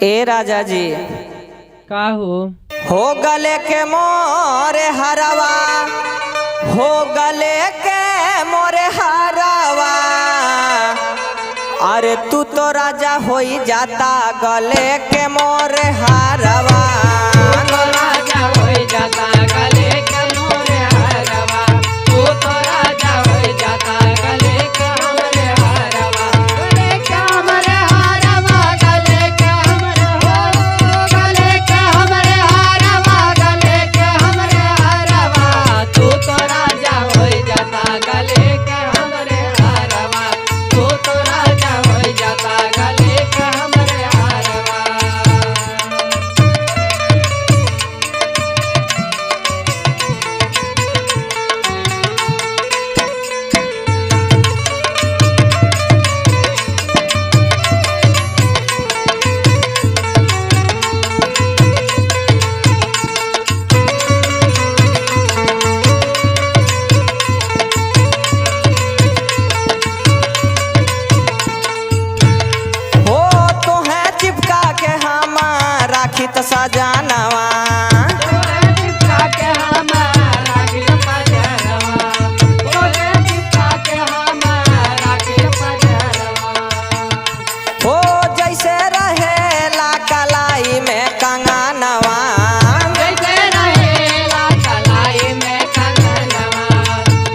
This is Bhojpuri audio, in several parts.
ए राजा जी का हो गले के मोरे हरवा, हो गले के मोरे हरवा। अरे तू तो राजा हो जाता गले के मोरे हरवा, तो राजा हो जाता गले के मोरे हरवा, तू तो राजा हो जाता गले के हमरे हरवा, गले के हमरे हरवा, गले के हमरे हो, गले के हमरे हरवा, गले के हमरे हरवा। तू तो राजा हो जाता गले के हमरे हरवा, तू तो राजा हो जाता गले के हमरे हरवा। तो सजानवा हो जैसे रहेला कलाई में कंगनवा, जैसे रहेला कलाई में कंगनवा,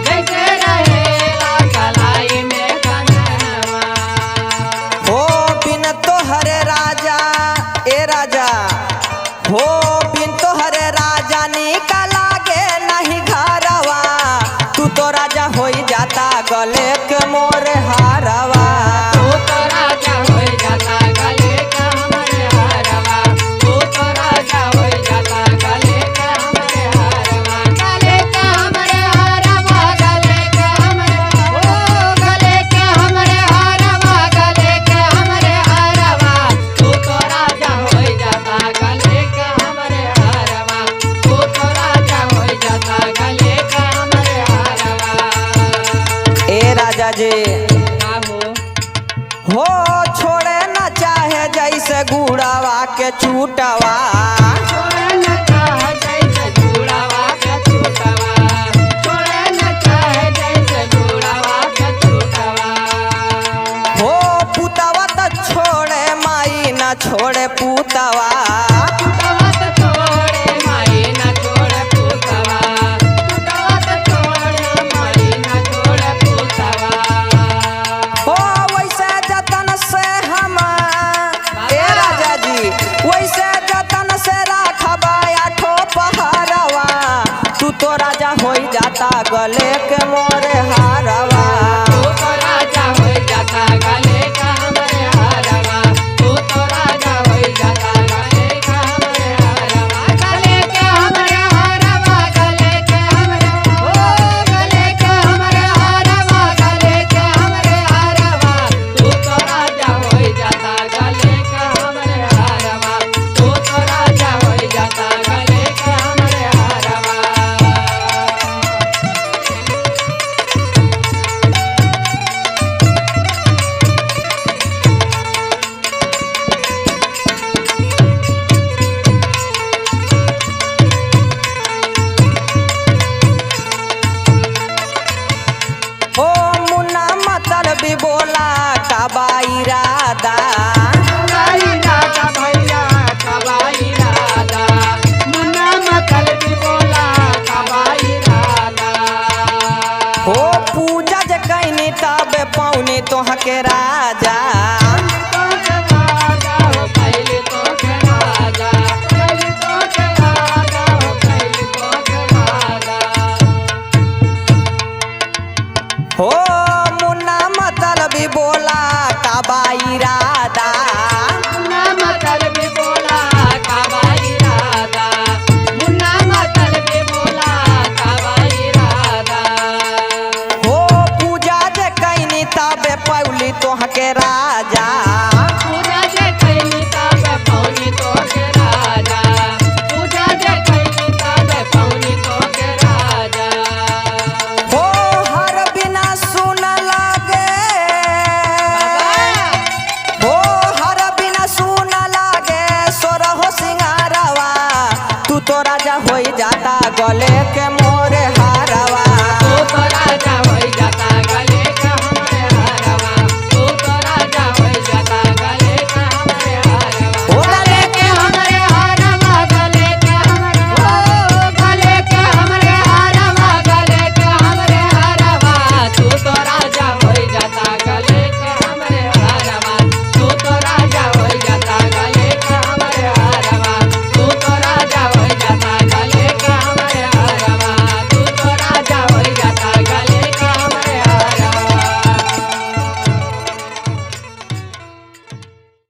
जैसे रहेला कलाई में कंगनवा। हो बिन तोहरे राजा ए राजा, हो बिन तोहरे राजा निकला गे नहीं घरवा। तू तो राजा हो जाता गले के मोरे हारवा, तू तो राजा हो जाता गले के हमरे हरवा, तू तो राजा हो जाता गले के हमरे हरवा, गले के हमरे हरवा, गले के हमरे ओ, गले के हमरे हरवा, गले के हमरे हरवा। तू तो राजा हो जाता गले के हमरे हरवा, तू तो राजा हो जाता गले के हमरे हरवा। ए राजा जी का हो छोड़े न चाहे जैसे गुड़ावा के चूटवा, छोड़े न चाहे जैसे गुड़ावा के चूटवा, छोड़े न चाहे जैसे गुड़ावा के चूटवा। हो पुतवा तो छोड़े माई न छोड़े पुतवा, पुतवा तो छोड़े माई न छोड़े पुतवा, पुतवा तो छोड़े माई न छोड़े पुतवा। हो वैसे जतन से हम ए राजा जी, वैसे जतन से राखबा आठो पहरवा। तू तो राजा हो जाता गले के मोरे हारवा, तू तो राजा हो जाता गले का हमरे हरवा, तू तो राजा हो जाता गले का हमरे हरवा, गले के हमरे हरवा, गले के हमरे ओ, गले के हमरे हरवा, गले के हमरे हरवा। तू तो राजा हो जाता गले का हमरे हरवा, तू तो राजा हो जाता गले का हमरे हरवा। हो मुन्ना मतलब भी बोला कबाई राधा, कबाई राधा भैया कबाई राधा, मुन्ना मतल भी बोला कबाई राधा। हो पूजा जे कैनी तब पौनी तोह के राजा, तो के राजा हो पहले तो के राजा, पहले तो के राजा हो पहले तो के राजा। हो मुन्ना मतलब भी बोला कबाई राधा, मुन्ना मतल भी बोला कबाई राधा, मुन्ना मतल भी बोला कबाई राधा। हो पूजा जे कैनी तब पौली तोह के राजा, पूजा जे कैली तब पौनी तो के राजा, पूजा जे कैली तब पौनी तो के राजा। हो हर बिना सुन लागे, हो हर बिना सुन लागे तो राजा हो जाता गले के